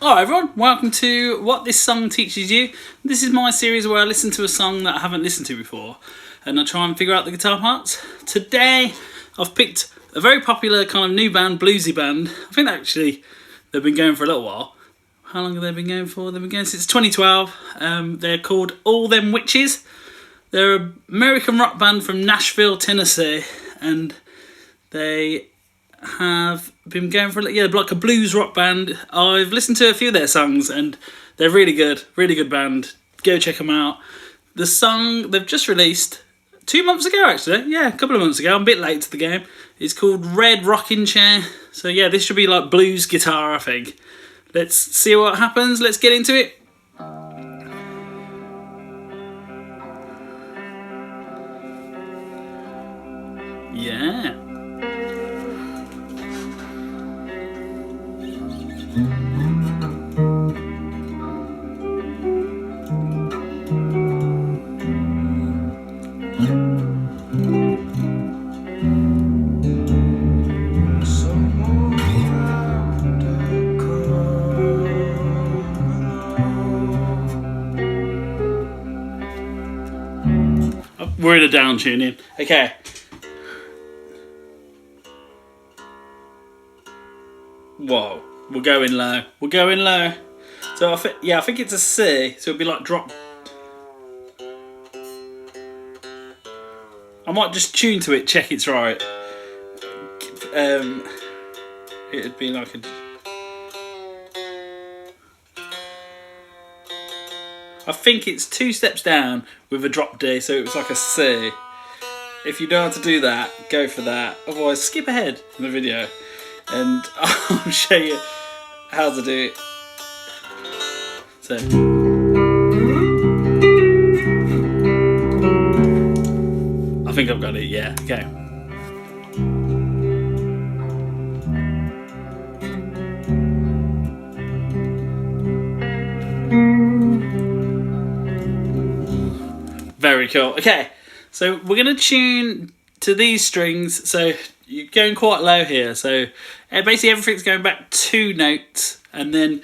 Hi everyone, welcome to What This Song Teaches You. This is my series where I listen to a song that I haven't listened to before and I try and figure out the guitar parts. Today I've picked a very popular kind of new band, Bluesy band. I think actually they've been going for a little while. How long have they been going for? They've been going since 2012. They're called All Them Witches. They're an American rock band from Nashville, Tennessee, and they have been going for like a blues rock band. I've listened to a few of their songs and they're really good band. Go check them out. The song they've just released 2 months ago, actually, yeah, a couple of months ago. I'm a bit late to the game. It's called Red Rocking Chair. So yeah, this should be like blues guitar, I think. Let's see what happens. Let's get into it. Yeah. We're in a down tuning. Okay. Whoa. We're going low. We're going low. So I think it's a C. So it'll be like drop. I might just tune to it, check it's right. It'd be like a. I think it's 2 steps down with a drop D, so it was like a C. If you know how to do that, go for that. Otherwise, skip ahead in the video and I'll show you how to do it. So. I think I've got it, yeah, okay. Very cool. Okay, so we're going to tune to these strings. So you're going quite low here. So basically everything's going back 2 notes. And then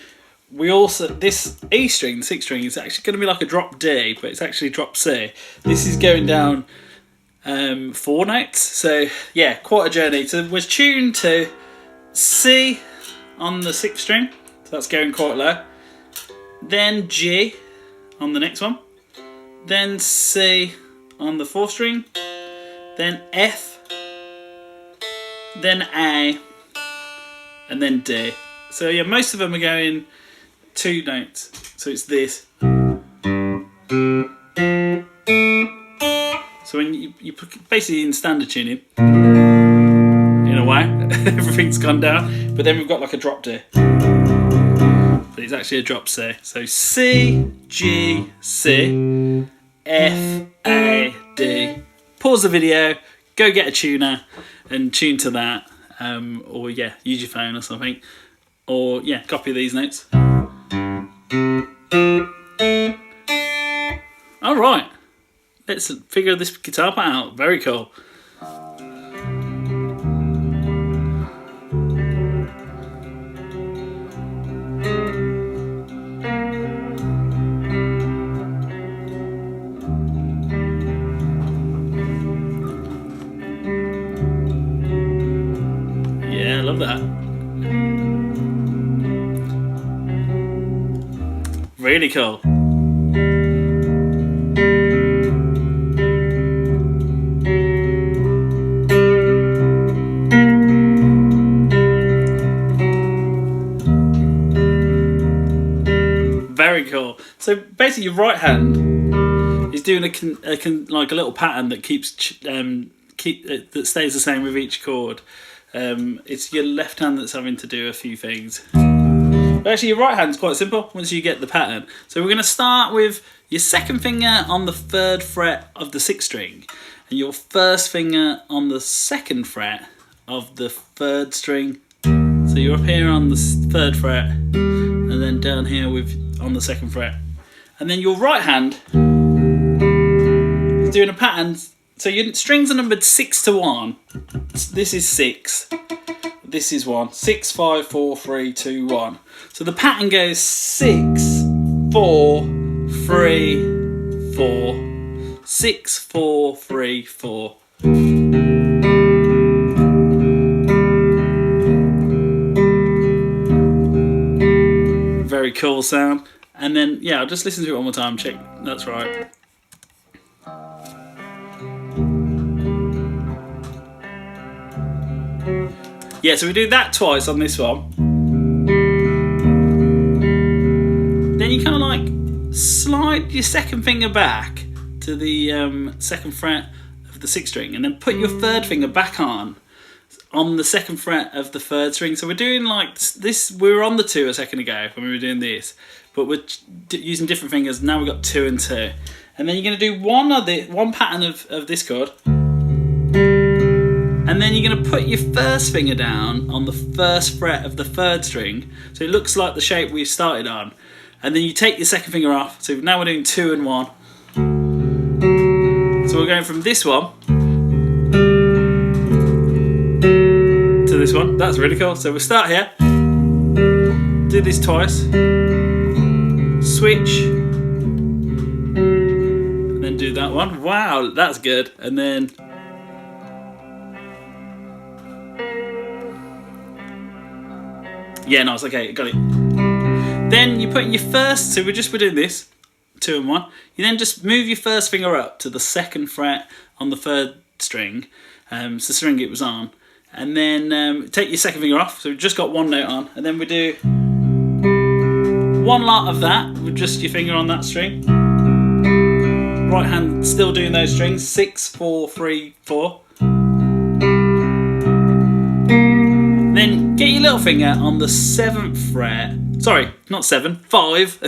we also, this E string, the 6th string, is actually going to be like a drop D, but it's actually drop C. This is going down 4 notes. So yeah, quite a journey. So we're tuned to C on the 6th string. So that's going quite low. Then G on the next one. Then C on the 4th string, then F, then A, and then D. So yeah, most of them are going 2 notes. So it's this. So when you put basically in standard tuning, in a way, everything's gone down. But then we've got like a drop D. But it's actually a drop C. So C, G, C, F, A, D. Pause the video, go get a tuner and tune to that. Or yeah, use your phone or something. Or yeah, copy these notes. Alright, let's figure this guitar part out. Very cool. I love that. Really cool. Very cool. So basically your right hand is doing like a little pattern that keeps that stays the same with each chord. It's your left hand that's having to do a few things. But actually your right hand's quite simple once you get the pattern. So we're going to start with your 2nd finger on the 3rd fret of the 6th string and your 1st finger on the 2nd fret of the 3rd string. So you're up here on the 3rd fret and then down here on the 2nd fret. And then your right hand is doing a pattern. So your strings are numbered 6 to 1. This is 6. this is 1. 6, 5, 4, 3, 2, 1. So the pattern goes 6, 4, 3, 4. 6, 4, 3, 4. Very cool sound. And then, yeah, I'll just listen to it one more time, check that's right. Yeah, so we do that twice on this one. Then you kind of like slide your second finger back to the second fret of the 6th string, and then put your 3rd finger back on the 2nd fret of the 3rd string. So we're doing like this, we were on the 2 a second ago when we were doing this, but we're using different fingers. Now we've got 2 and 2. And then you're going to do one pattern of this chord. And then you're going to put your 1st finger down on the 1st fret of the 3rd string. So it looks like the shape we started on. And then you take your 2nd finger off. So now we're doing 2 and 1. So we're going from this one to this one. That's really cool. So we'll start here. Do this twice. Switch. And then do that one. Wow, that's good. And then... yeah, nice, okay, got it. Then you put your 1st, so we're doing this, 2 and 1. You then just move your 1st finger up to the 2nd fret on the 3rd string, it's the string it was on. And then take your 2nd finger off, so we've just got 1 note on. And then we do 1 lot of that with just your finger on that string. Right hand still doing those strings, 6, 4, 3, 4. Then get your little finger on the 7th fret. Sorry, not 7, 5.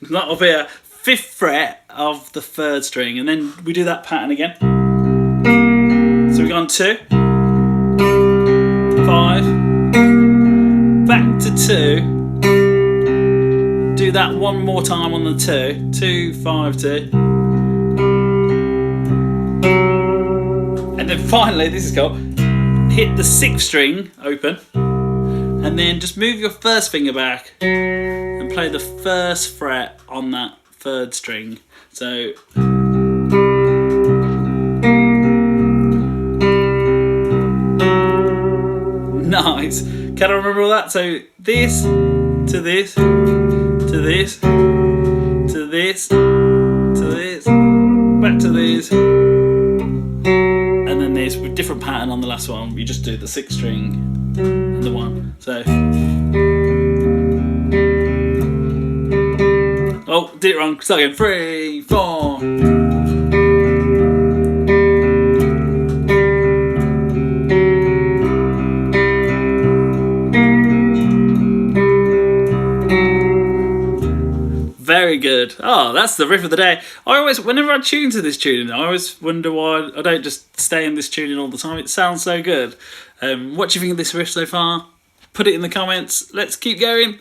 That'll be a 5th fret of the 3rd string. And then we do that pattern again. So we've gone 2, 5, back to 2. Do that one more time on the 2. 2, 5, 2. And then finally, this is cool. Hit the 6th string open, and then just move your 1st finger back and play the 1st fret on that 3rd string. So nice. Can I remember all that? So this to this to this to this to this, back to this. And then this with different pattern on the last one. You just do the 6th string and the 1. So, oh, did it wrong. Start again. 3, 4. Very good. Oh, that's the riff of the day. Whenever I tune to this tuning, I always wonder why I don't just stay in this tuning all the time. It sounds so good. What do you think of this riff so far? Put it in the comments. Let's keep going.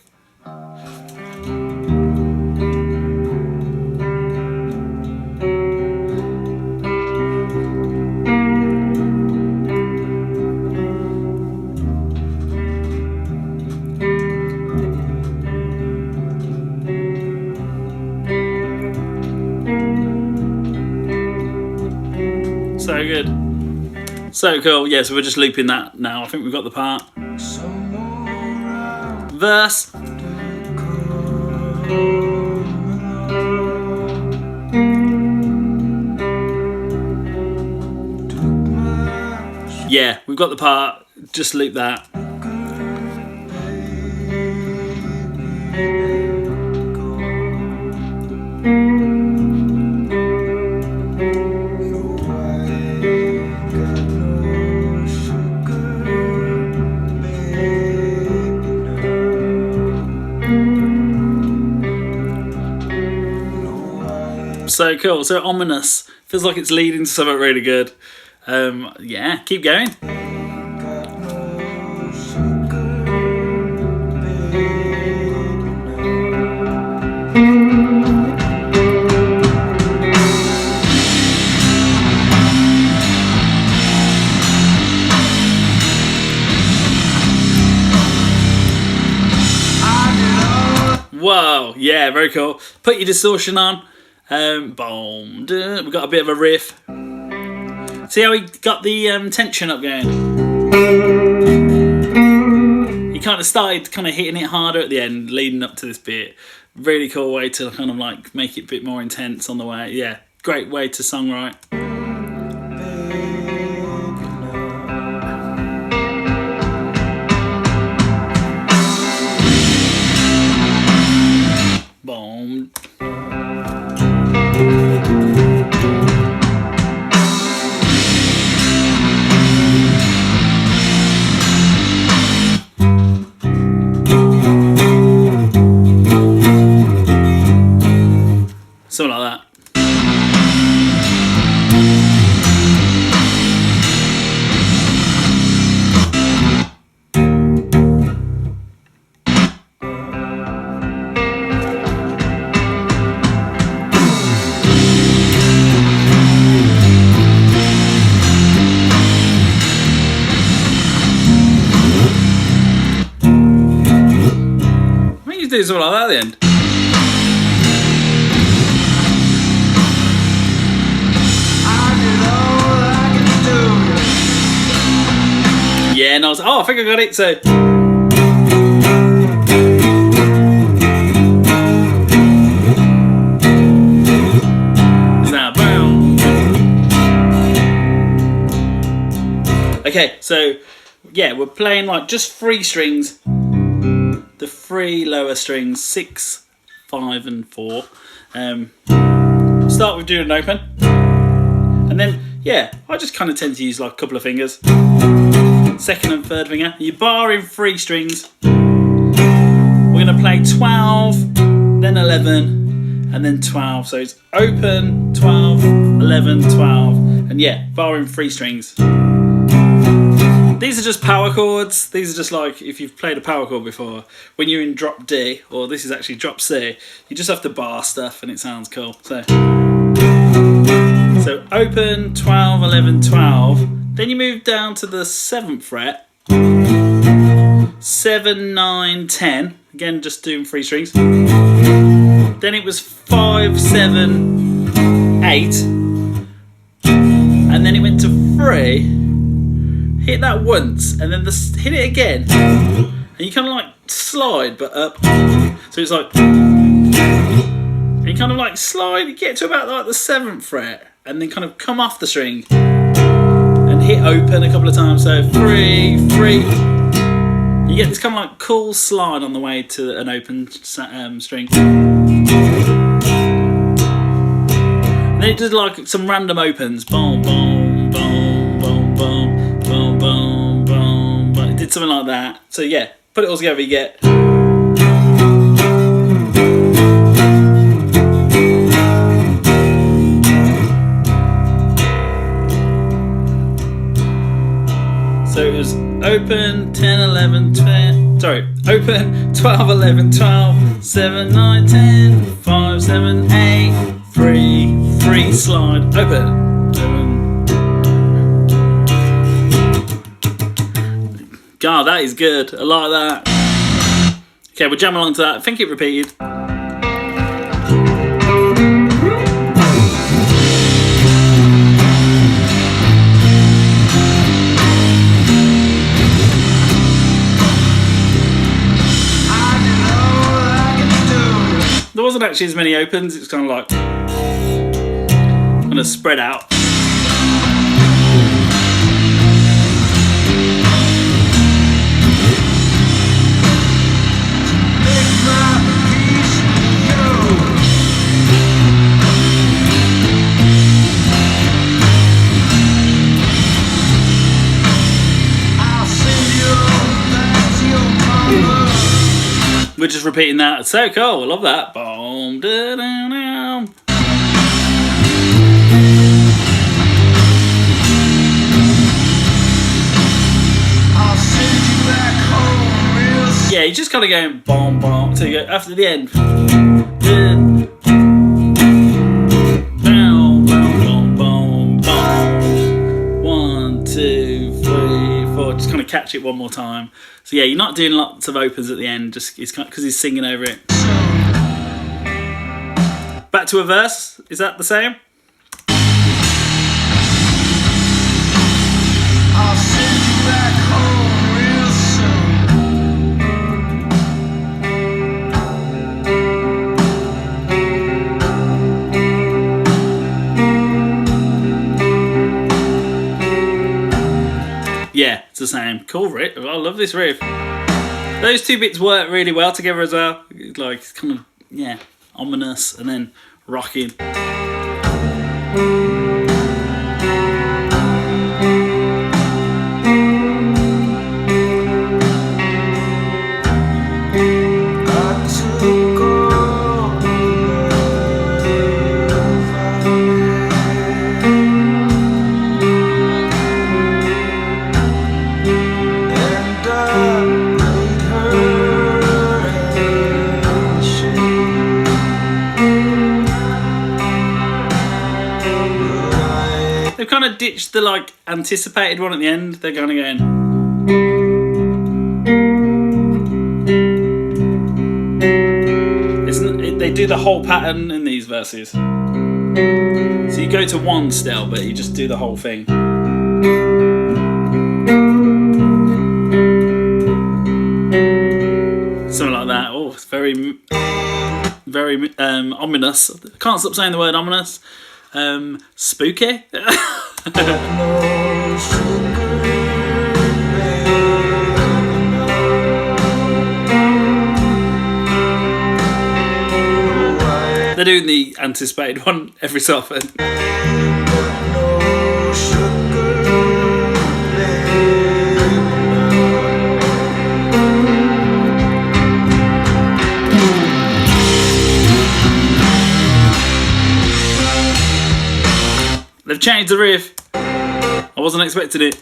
So good. So cool. Yeah, so we're just looping that now. I think we've got the part. Verse. Yeah, we've got the part. Just loop that. So cool, so ominous. Feels like it's leading to something really good. Yeah, keep going. Whoa, yeah, very cool. Put your distortion on. Boom, we've got a bit of a riff. See how he got the tension up going? He kind of started hitting it harder at the end, leading up to this bit. Really cool way to kind of like make it a bit more intense on the way. Yeah, great way to songwrite. Boom. Something like that. I think you do something like that at the end. Yeah, and I was oh, I think I got it. So now, boom. Okay, so yeah, we're playing like just 3 strings. The 3 lower strings, 6, 5, and 4. Start with doing an open, and then yeah, I just kind of tend to use like a couple of fingers. Second and third finger. You bar in 3 strings. We're going to play 12, then 11, and then 12. So it's open, 12, 11, 12, and yeah, bar in 3 strings. These are just power chords. These are just like if you've played a power chord before. When you're in drop D, or this is actually drop C, you just have to bar stuff and it sounds cool. So open, 12, 11, 12. Then you move down to the 7th fret. 7, 9, 10. Again, just doing 3 strings. Then it was 5, 7, 8. And then it went to 3. Hit that once, and then hit it again. And you kind of like slide, but up. So it's like, and you kind of like slide, you get to about like the 7th fret, and then kind of come off the string. And hit open a couple of times, so 3, 3. You get this kind of like cool slide on the way to an open string. And then it does like some random opens. Boom, boom, boom, boom, boom, boom, boom, boom, boom. It did something like that. So yeah, put it all together, you get. So it was open, 10, 11, 12, sorry, open, 12, 11, 12, 7, 9, 10, 5, 7, 8, 3, 3, slide, open. God, that is good. I like that. Okay, we'll jam along to that. I think it repeated. There wasn't actually as many opens, it's kind of like kind of spread out. We're just repeating that. It's so cool. I love that. Boom, da, da, da. Yeah, you just kind of going boom, boom until you go after the end. Boom, boom, boom, boom, boom. 1, 2, 3, 4. Just kind of catch it one more time. So yeah, you're not doing lots of opens at the end, just it's because he's singing over it. Back to a verse. Is that the same? I'll send you back home real soon. Yeah, it's the same. Cool riff. I love this riff. Those two bits work really well together as well. Like, it's kind of, yeah, ominous and then rocking. They've kind of ditched the like anticipated one at the end. They're kind of going. They do the whole pattern in these verses. So you go to one still, but you just do the whole thing. Something like that. Oh, it's very, very ominous. I can't stop saying the word ominous. Spooky. They're doing the anticipated one every so often. They've changed the riff. I wasn't expecting it.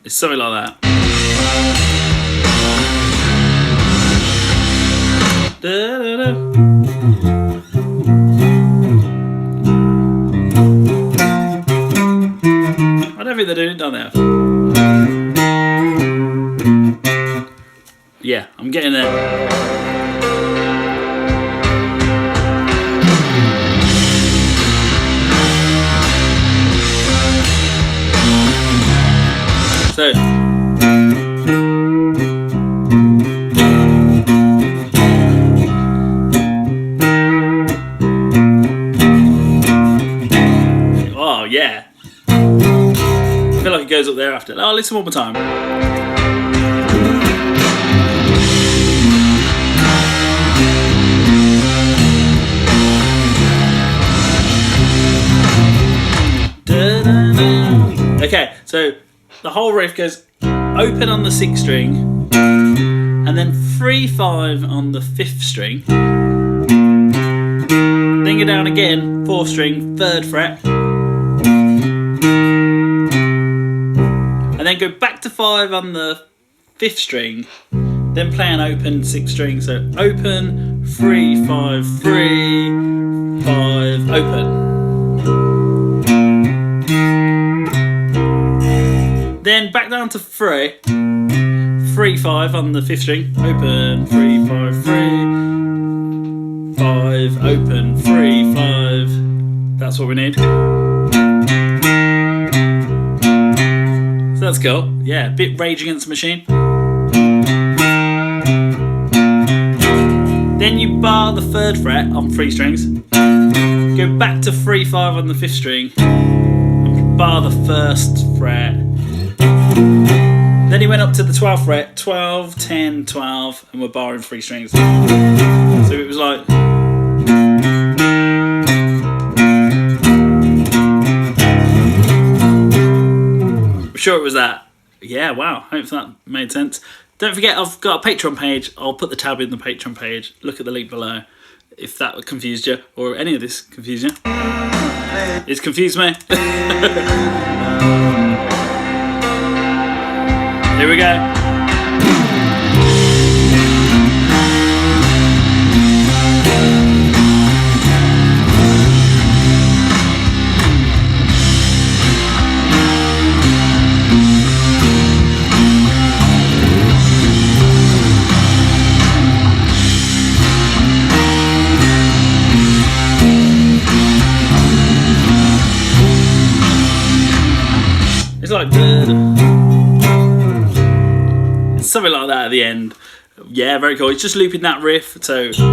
It's something like that. Da, da, da. I don't think they're doing it down there. Yeah, I'm getting there. So oh yeah, I feel like it goes up there after. Oh, listen one more time. Okay, so the whole riff goes open on the 6th string and then 3/5 on the 5th string, then go down again, 4th string, 3rd fret, and then go back to 5 on the 5th string, then play an open 6th string. So open, 3/5, 3/5, open. Then back down to 3, 3/5 on the 5th string, open, 3/5, 3/5, open, 3/5. That's what we need. So that's cool. Yeah, a bit Rage Against the Machine. Then you bar the 3rd fret on 3 strings, go back to 3/5 on the 5th string, and bar the 1st fret. Then he went up to the 12th fret, 12, 10, 12, and we're barring 3 strings. So it was like. I'm sure it was that. Yeah, wow, hope that made sense. Don't forget, I've got a Patreon page. I'll put the tab in the Patreon page. Look at the link below if that confused you, or any of this confused you. It's confused me. Here we go. It's like it's something like that at the end. Yeah, very cool. It's just looping that riff. So something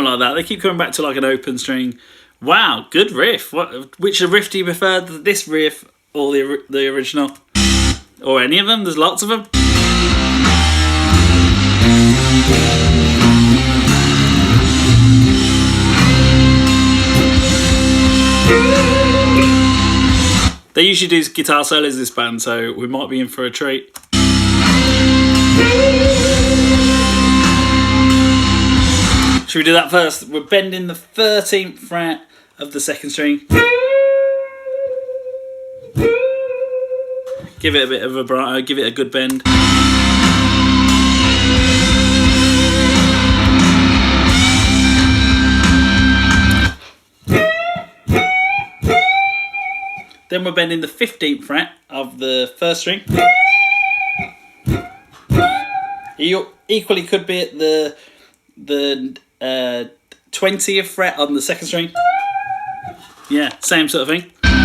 like that. They keep coming back to like an open string. Wow, good riff. Which riff do you prefer? This riff or the original? Or any of them? There's lots of them. They usually do guitar solos in this band, so we might be in for a treat. Should we do that first? We're bending the 13th fret of the second string. Give it a bit of vibrato, give it a good bend. Then we're bending the 15th fret of the first string. You equally could be at the 20th fret on the second string. Yeah, same sort of thing. I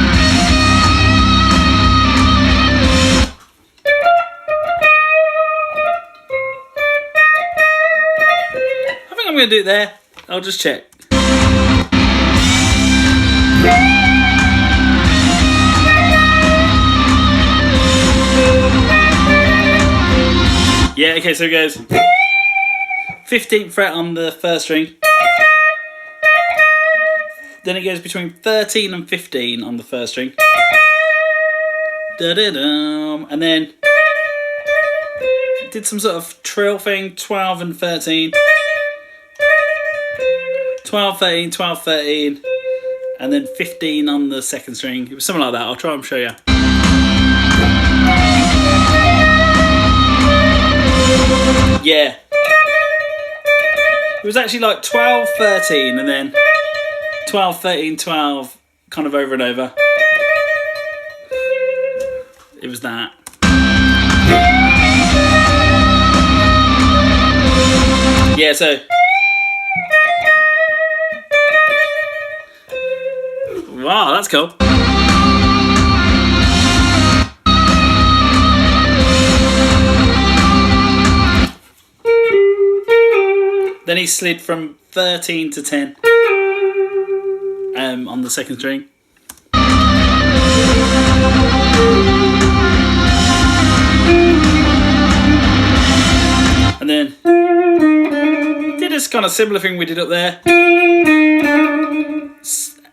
think I'm going to do it there. I'll just check. Yeah, okay, so it goes 15th fret on the first string. Then it goes between 13 and 15 on the first string. Da-da-dum. And then did some sort of trill thing, 12 and 13. 12, 13, 12, 13. And then 15 on the second string. It was something like that. I'll try and show you. Yeah. It was actually like 12, 13 and then 12, 13, 12 kind of over and over. It was that. Yeah, so wow, that's cool. Then he slid from 13 to 10 on the second string. And then did this kind of similar thing we did up there.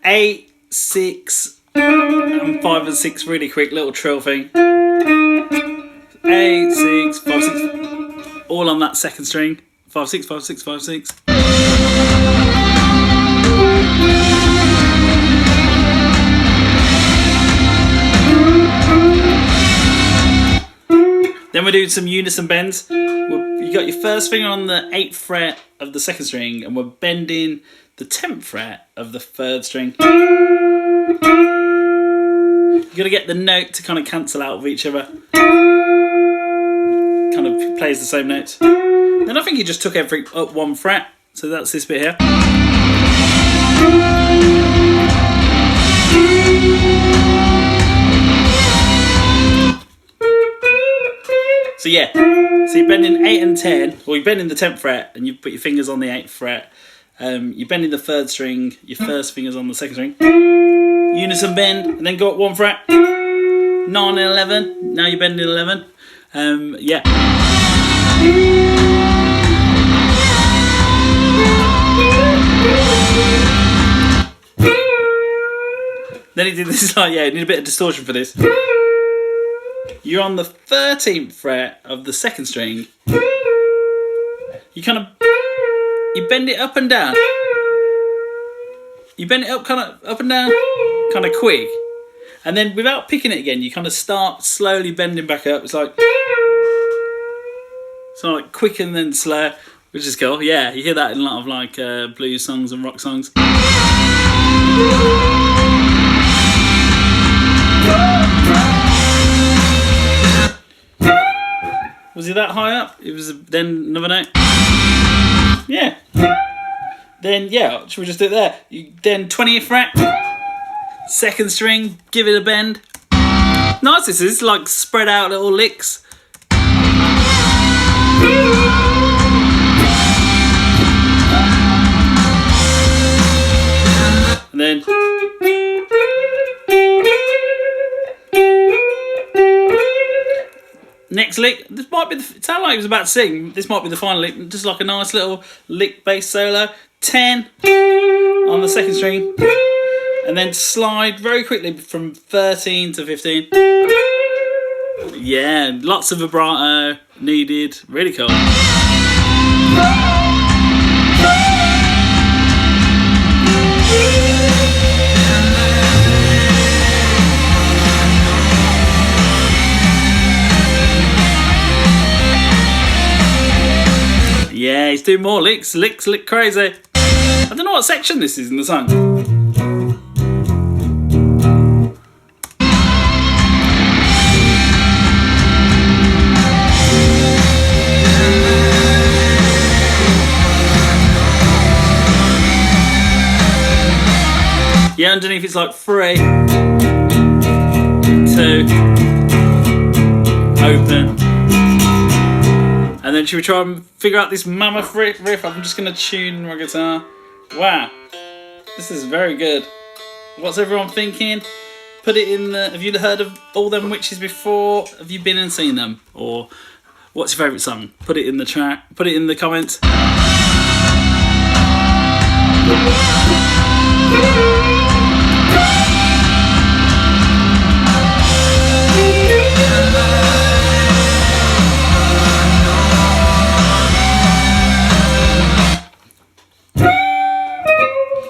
8, 6, and 5 and 6 really quick little trill thing. 8, 6, 5, 6, all on that second string. 5, 6, 5, 6, 5, 6. Then we're doing some unison bends. You got your first finger on the 8th fret of the second string, and we're bending the 10th fret of the third string. You got to get the note to kind of cancel out of each other. Kind of plays the same notes. Then I think he just took everything up 1 fret. So that's this bit here. So yeah, so you're bending 8 and 10, or you're bending the 10th fret and you put your fingers on the 8th fret. You're bending the third string, your first finger's on the second string. Unison bend, and then go up 1 fret. 9 and 11, now you're bending 11. Yeah. Then he did this, like, yeah, you need a bit of distortion for this. You're on the 13th fret of the second string. You kind of you bend it up and down. You bend it up, kind of up and down, kind of quick. And then without picking it again, you kind of start slowly bending back up. It's like quick and then slow, which is cool. Yeah, you hear that in a lot of like blues songs and rock songs. Was he that high up? It was then another note. Yeah. Then yeah, should we just do it there? Then 20th fret, second string, give it a bend. Nice, this is like spread out little licks. And then next lick. This might be. It sounded like he was about to sing. This might be the final lick. Just like a nice little lick bass solo. 10 on the second string, and then slide very quickly from 13 to 15. Yeah, lots of vibrato needed. Really cool. Yeah, he's doing more licks. Lick crazy. I don't know what section this is in the song. Yeah, underneath it's like 3, 2, open. And then should we try and figure out this mammoth riff? I'm just going to tune my guitar. Wow, this is very good. What's everyone thinking? Put it in the... Have you heard of all them witches before? Have you been and seen them? Or what's your favourite song? Put it in the chat. Put it in the comments.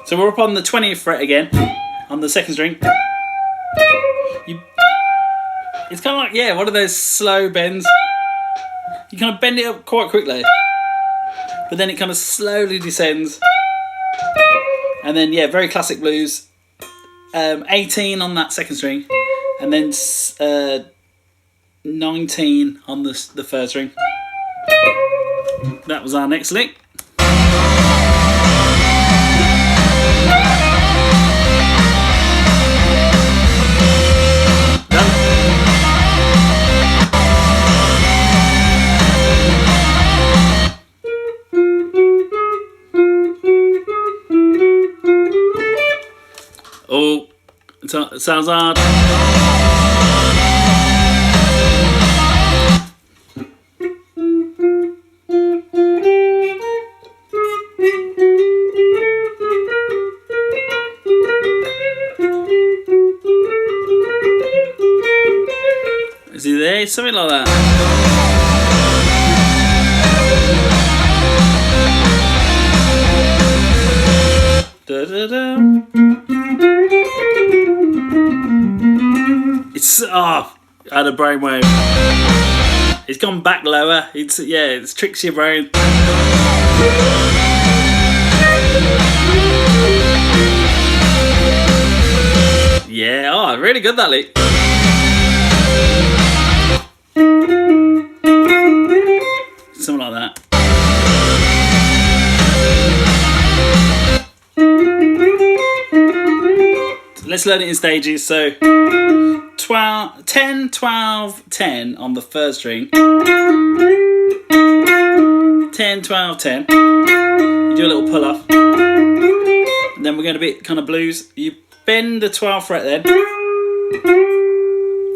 So we're up on the 20th fret again, on the second string. It's kind of like, yeah, one of those slow bends. You kind of bend it up quite quickly, but then it kind of slowly descends. And then, yeah, very classic blues. 18 on that second string, and then 19 on the third string. That was our next lick. Oh, it sounds hard. Is he there? Something like that. Da, da, da. It's I had a brainwave. It's gone back lower. It tricks your brain. Yeah, really good that lick. Something like that. Let's learn it in stages. So 10, 12, 10 on the third string. 10, 12, 10. You do a little pull off. And then we're going to be kind of blues. You bend the 12th fret then.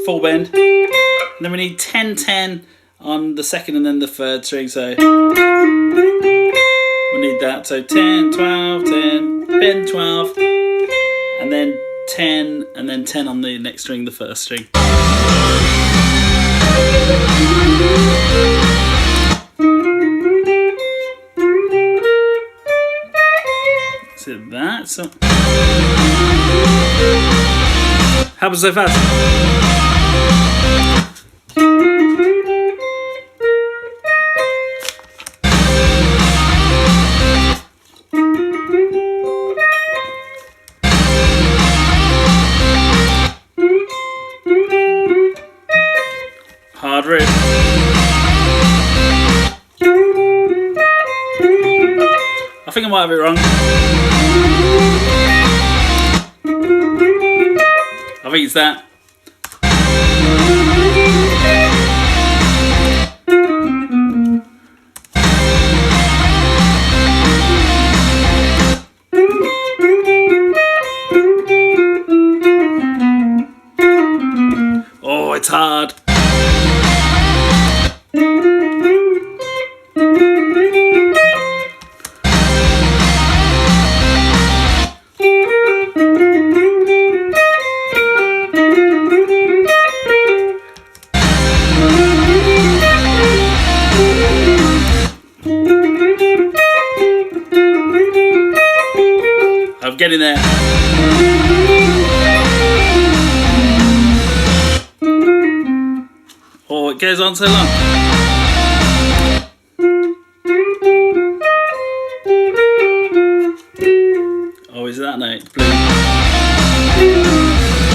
Full bend. And then we need 10, 10 on the second and then the third string. So we need that. So 10, 12, 10, bend 12. And then 10 and then 10 on the next string, the first string. So happens so fast. Hard riff. I think I might have it wrong. I think it's that. Oh, it's hard. I'm getting there. Oh, it goes on so long. Oh, is that note? Blue.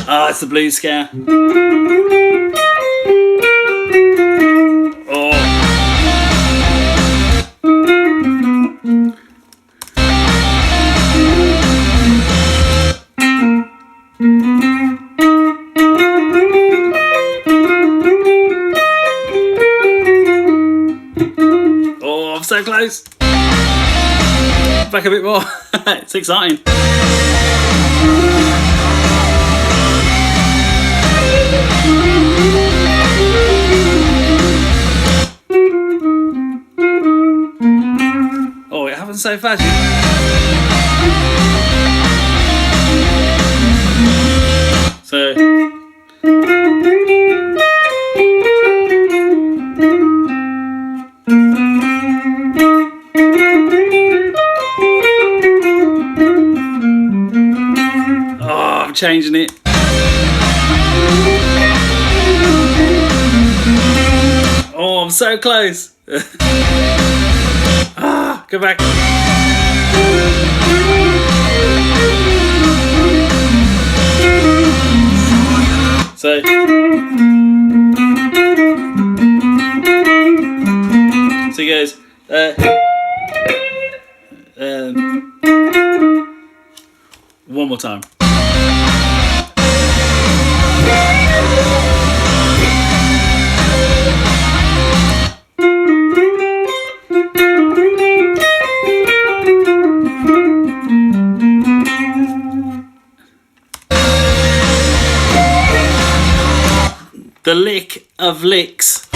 Ah, it's the blues scale. Oh. Oh, I'm so close. Back a bit more. It's exciting. Oh, it happens so fast. So I'm changing it. Oh, I'm so close. Ah, go back. So it goes one more time. The lick of licks.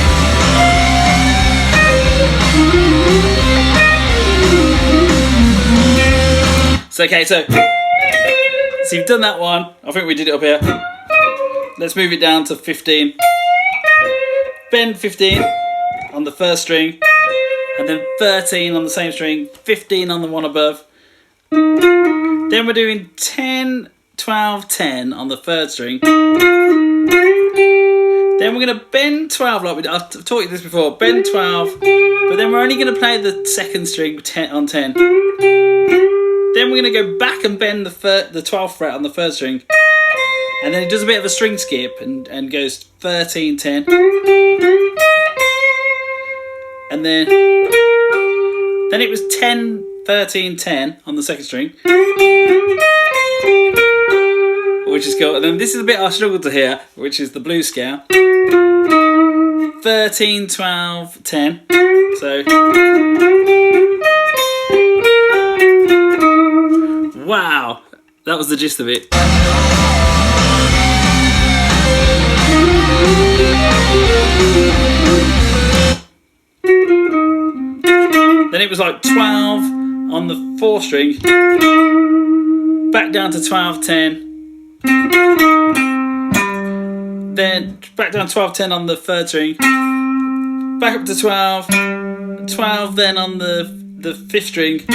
So okay, so you've done that one. I think we did it up here. Let's move it down to 15. Bend 15 on the first string, and then 13 on the same string, 15 on the one above. Then we're doing 10, 12, 10 on the third string. Then we're going to bend 12, like I've taught you this before, bend 12, but then we're only going to play the second string 10 on 10. Then we're going to go back and bend the 12th fret on the third string, and then it does a bit of a string skip and goes 13, 10. And then it was 10, 13, 10 on the second string, which is cool. And then this is the bit I struggled to hear, which is the blues scale. 13, 12, 10. So, wow, that was the gist of it. Then it was like 12 on the 4th string, back down to 12, 10. Then back down 12, 10 on the 3rd string, back up to 12, 12 then on the 5th string,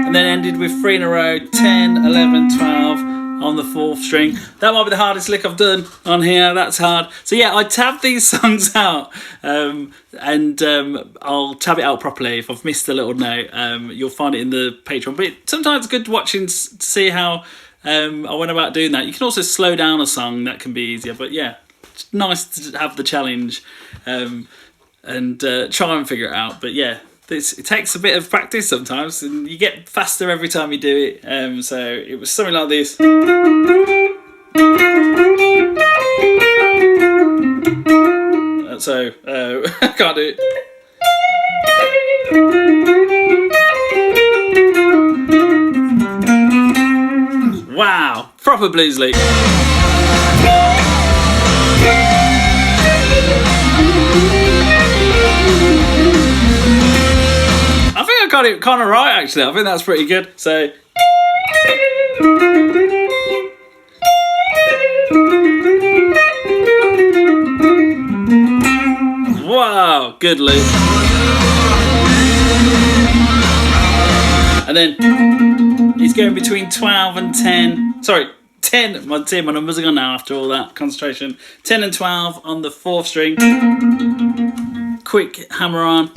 and then ended with 3 in a row, 10, 11, 12 on the 4th string. That might be the hardest lick I've done on here. That's hard. So yeah, I tab these songs out, and I'll tab it out properly. If I've missed a little note, you'll find it in the Patreon. But sometimes it's good watching to see how I went about doing that. You can also slow down a song. That can be easier. But yeah, it's nice to have the challenge and try and figure it out. But yeah, it takes a bit of practice sometimes, and you get faster every time you do it. So it was something like this. So I can't do it. Wow, proper blues leak. I think I got it kind of right, actually. I think that's pretty good. So. Wow, good loop. And then he's going between 12 and 10. Sorry, 10. My numbers are gone now after all that concentration. 10 and 12 on the 4th string. Quick hammer on.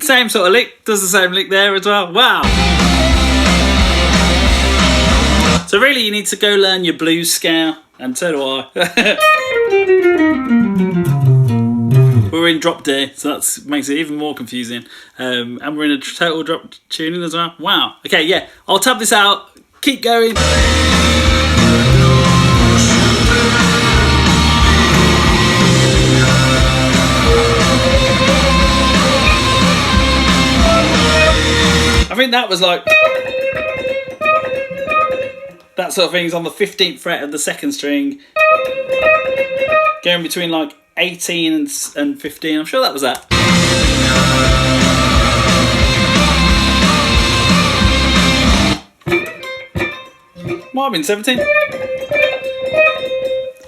Same sort of lick, does the same lick there as well. Wow. So really you need to go learn your blues scale, and so do I. We're in drop D, so that makes it even more confusing. And we're in a total drop tuning as well. Wow. Okay, yeah, I'll tab this out, keep going. I think that was like, that sort of thing is on the 15th fret of the 2nd string, going between like 18 and 15. I'm sure that was that. Might have been 17.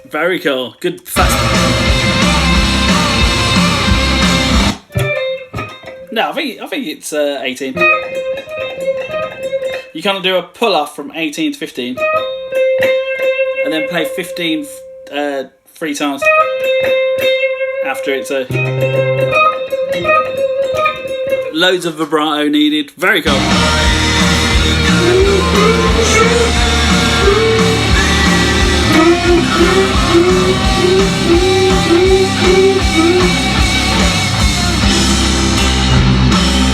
Very cool. Good fast. No, I think it's 18. You kind of do a pull off from 18 to 15, and then play 15 3 times after it. So loads of vibrato needed. Very cool.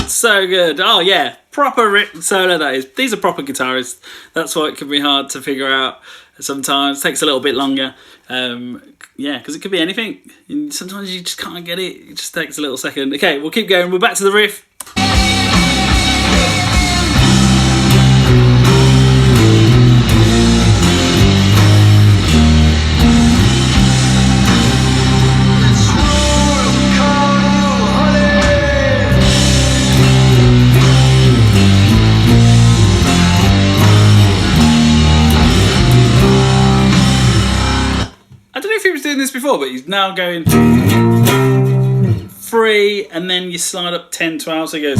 So good. Oh yeah, proper solo that is. These are proper guitarists. That's why it can be hard to figure out sometimes. Takes a little bit longer. Yeah, because it could be anything. And sometimes you just can't get it. It just takes a little second. Okay, we'll keep going. We're back to the riff. This before, but he's now going 3 and then you slide up 10, 12, so he goes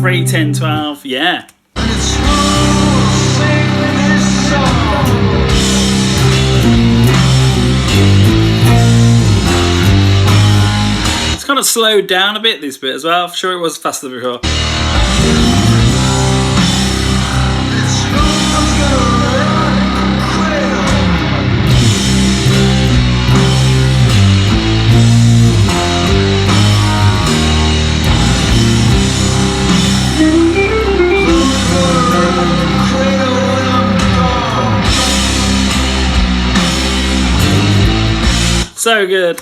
3, 10, 12, yeah. It's kind of slowed down a bit, this bit as well. I'm sure it was faster before. So good.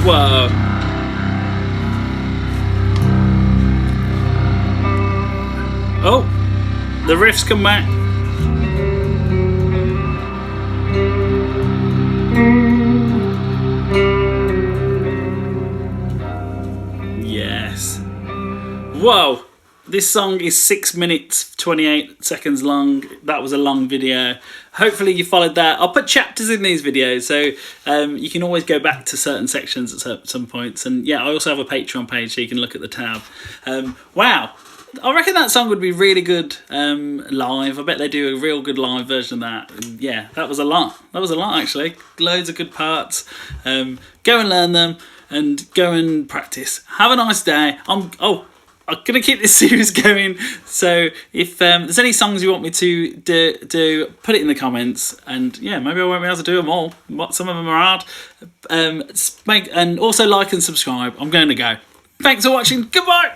Whoa. Oh, the riffs come back. Whoa, this song is 6 minutes 28 seconds long. That was a long video. Hopefully you followed that. I'll put chapters in these videos, so you can always go back to certain sections at some points. And yeah, I also have a Patreon page, so you can look at the tab. Wow, I reckon that song would be really good live. I bet they do a real good live version of that. And yeah, that was a lot. That was a lot, actually. Loads of good parts. Go and learn them and go and practice. Have a nice day. I'm going to keep this series going. So if there's any songs you want me to do, put it in the comments. And yeah, maybe I won't be able to do them all. Some of them are hard. And also like and subscribe. I'm going to go. Thanks for watching. Goodbye.